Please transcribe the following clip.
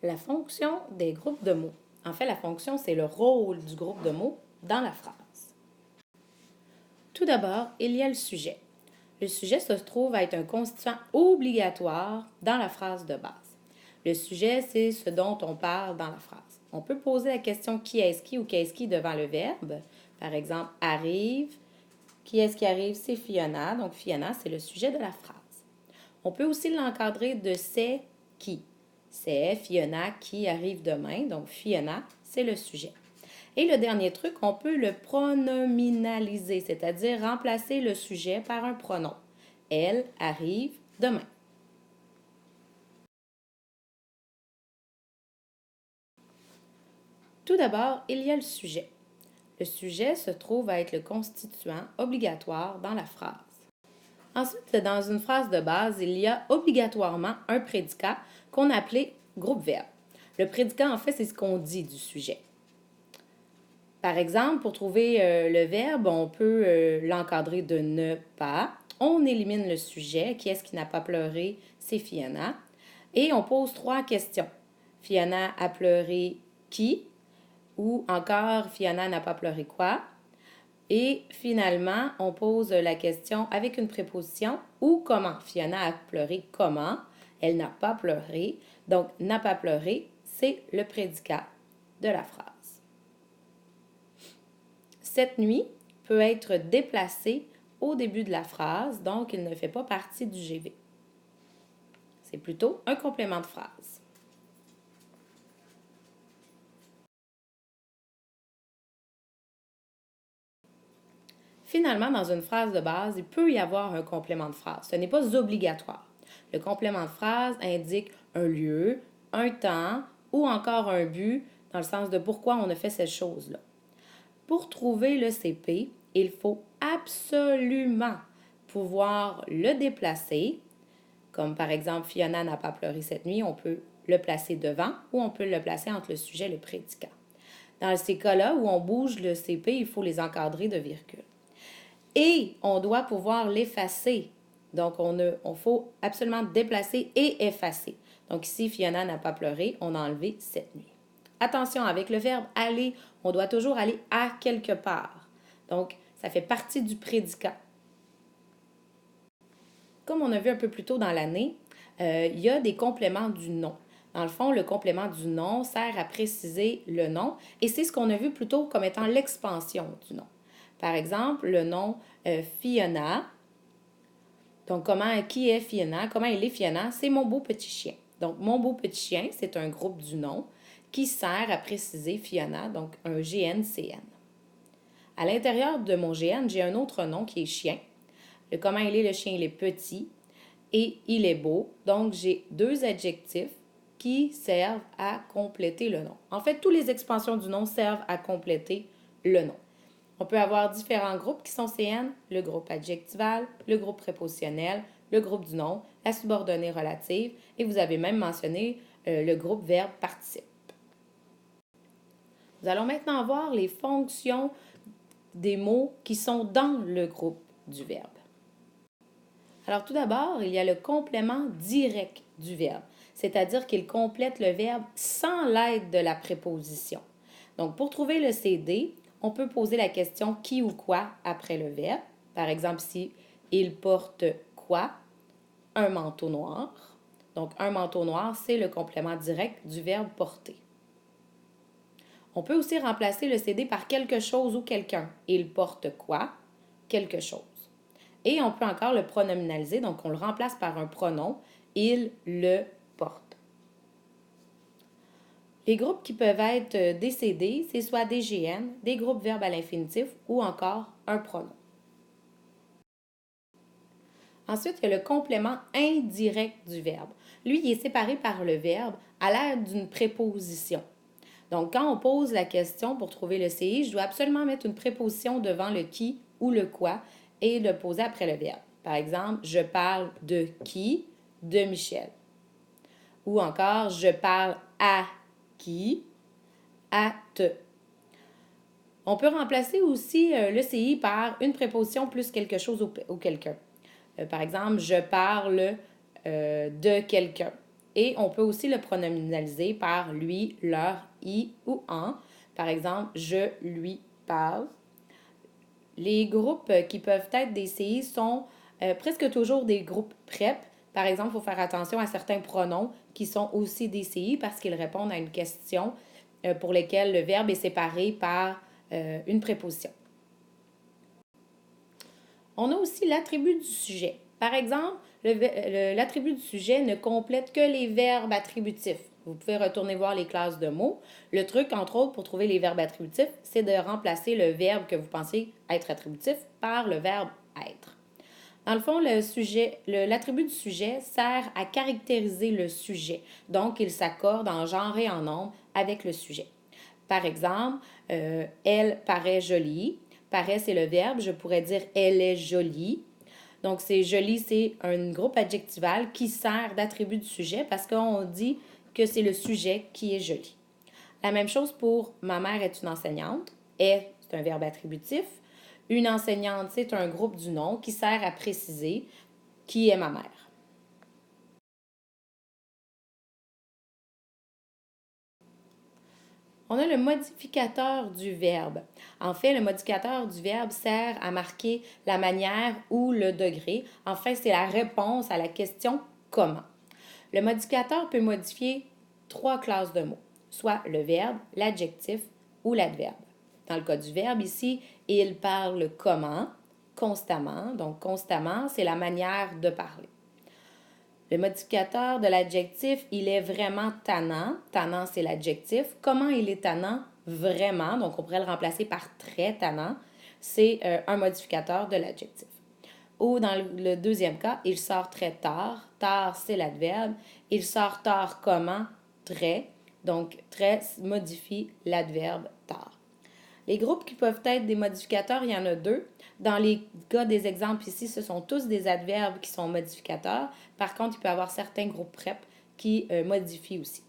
La fonction des groupes de mots. En fait, la fonction, c'est le rôle du groupe de mots dans la phrase. Tout d'abord, il y a le sujet. Le sujet se trouve à être un constituant obligatoire dans la phrase de base. Le sujet, c'est ce dont on parle dans la phrase. On peut poser la question qui est-ce qui ou qu'est-ce qui devant le verbe. Par exemple, arrive. Qui est-ce qui arrive? C'est Fiona. Donc, Fiona, c'est le sujet de la phrase. On peut aussi l'encadrer de c'est qui. C'est Fiona qui arrive demain. Donc, Fiona, c'est le sujet. Et le dernier truc, on peut le pronominaliser, c'est-à-dire remplacer le sujet par un pronom. Elle arrive demain. Tout d'abord, il y a le sujet. Le sujet se trouve à être le constituant obligatoire dans la phrase. Ensuite, dans une phrase de base, il y a obligatoirement un prédicat qu'on appelait groupe-verbe. Le prédicat, en fait, c'est ce qu'on dit du sujet. Par exemple, pour trouver le verbe, on peut l'encadrer de ne pas. On élimine le sujet. Qui est-ce qui n'a pas pleuré? C'est Fiona. Et on pose 3 questions. Fiona a pleuré qui? Ou encore, Fiona n'a pas pleuré quoi? Et finalement, on pose la question avec une préposition ou comment. Fiona a pleuré comment? Elle n'a pas pleuré. Donc, n'a pas pleuré, c'est le prédicat de la phrase. Cette nuit peut être déplacé au début de la phrase, donc il ne fait pas partie du GV. C'est plutôt un complément de phrase. Finalement, dans une phrase de base, il peut y avoir un complément de phrase. Ce n'est pas obligatoire. Le complément de phrase indique un lieu, un temps ou encore un but dans le sens de pourquoi on a fait cette chose-là. Pour trouver le CP, il faut absolument pouvoir le déplacer. Comme par exemple, Fiona n'a pas pleuré cette nuit, on peut le placer devant ou on peut le placer entre le sujet et le prédicat. Dans ces cas-là où on bouge le CP, il faut les encadrer de virgule. Et on doit pouvoir l'effacer. Donc, on faut absolument déplacer et effacer. Donc ici, Fiona n'a pas pleuré, on a enlevé cette nuit. Attention, avec le verbe aller, on doit toujours aller à quelque part. Donc, ça fait partie du prédicat. Comme on a vu un peu plus tôt dans l'année, il y a des compléments du nom. Dans le fond, le complément du nom sert à préciser le nom et c'est ce qu'on a vu plutôt comme étant l'expansion du nom. Par exemple, le nom Fiona. Donc, qui est Fiona? Comment il est Fiona? C'est mon beau petit chien. Donc, mon beau petit chien, c'est un groupe du nom qui sert à préciser Fiona, donc un GNCN. À l'intérieur de mon GN, j'ai un autre nom qui est chien. Comment il est, le chien, il est petit et il est beau. Donc, j'ai 2 adjectifs qui servent à compléter le nom. En fait, toutes les expansions du nom servent à compléter le nom. On peut avoir différents groupes qui sont CN, le groupe adjectival, le groupe prépositionnel, le groupe du nom, la subordonnée relative et vous avez même mentionné le groupe verbe participe. Nous allons maintenant voir les fonctions des mots qui sont dans le groupe du verbe. Alors tout d'abord, il y a le complément direct du verbe, c'est-à-dire qu'il complète le verbe sans l'aide de la préposition. Donc pour trouver le CD, on peut poser la question qui ou quoi après le verbe. Par exemple, si il porte quoi? Un manteau noir. Donc un manteau noir, c'est le complément direct du verbe porter. On peut aussi remplacer le CD par quelque chose ou quelqu'un. Il porte quoi? Quelque chose. Et on peut encore le pronominaliser, donc on le remplace par un pronom. Il le porte. Les groupes qui peuvent être des CD, c'est soit des GN, des groupes verbes à l'infinitif ou encore un pronom. Ensuite, il y a le complément indirect du verbe. Lui, il est séparé par le verbe à l'aide d'une préposition. Donc, quand on pose la question pour trouver le CI, je dois absolument mettre une préposition devant le qui ou le quoi et le poser après le verbe. Par exemple, je parle de qui? De Michel. Ou encore, je parle à qui? À te. On peut remplacer aussi le CI par une préposition plus quelque chose ou quelqu'un. Par exemple, je parle de quelqu'un. Et on peut aussi le pronominaliser par lui, leur, i ou en. Par exemple, je lui parle. Les groupes qui peuvent être des CI sont presque toujours des groupes PrEP. Par exemple, il faut faire attention à certains pronoms qui sont aussi des CI parce qu'ils répondent à une question pour lesquelles le verbe est séparé par une préposition. On a aussi l'attribut du sujet. Par exemple, l'attribut du sujet ne complète que les verbes attributifs. Vous pouvez retourner voir les classes de mots. Le truc, entre autres, pour trouver les verbes attributifs, c'est de remplacer le verbe que vous pensez être attributif par le verbe être. Dans le fond, l'attribut du sujet sert à caractériser le sujet. Donc, il s'accorde en genre et en nombre avec le sujet. Par exemple, elle paraît jolie. Paraît, c'est le verbe. Je pourrais dire elle est jolie. Donc, c'est joli, c'est un groupe adjectival qui sert d'attribut du sujet parce qu'on dit que c'est le sujet qui est joli. La même chose pour ma mère est une enseignante. Est, c'est un verbe attributif. Une enseignante, c'est un groupe du nom qui sert à préciser qui est ma mère. On a le modificateur du verbe. En fait, le modificateur du verbe sert à marquer la manière ou le degré. En fait, c'est la réponse à la question comment. Le modificateur peut modifier 3 classes de mots, soit le verbe, l'adjectif ou l'adverbe. Dans le cas du verbe ici, il parle comment, constamment. Donc, constamment, c'est la manière de parler. Le modificateur de l'adjectif, il est vraiment tannant. Tannant, c'est l'adjectif. Comment il est tannant? Vraiment. Donc, on pourrait le remplacer par très tannant. C'est un modificateur de l'adjectif. Ou dans le deuxième cas, il sort très tard. Tard, c'est l'adverbe. Il sort tard comment? Très. Donc, très modifie l'adverbe tard. Les groupes qui peuvent être des modificateurs, il y en a 2. Dans les cas des exemples ici, ce sont tous des adverbes qui sont modificateurs. Par contre, il peut y avoir certains groupes PrEP qui modifient aussi.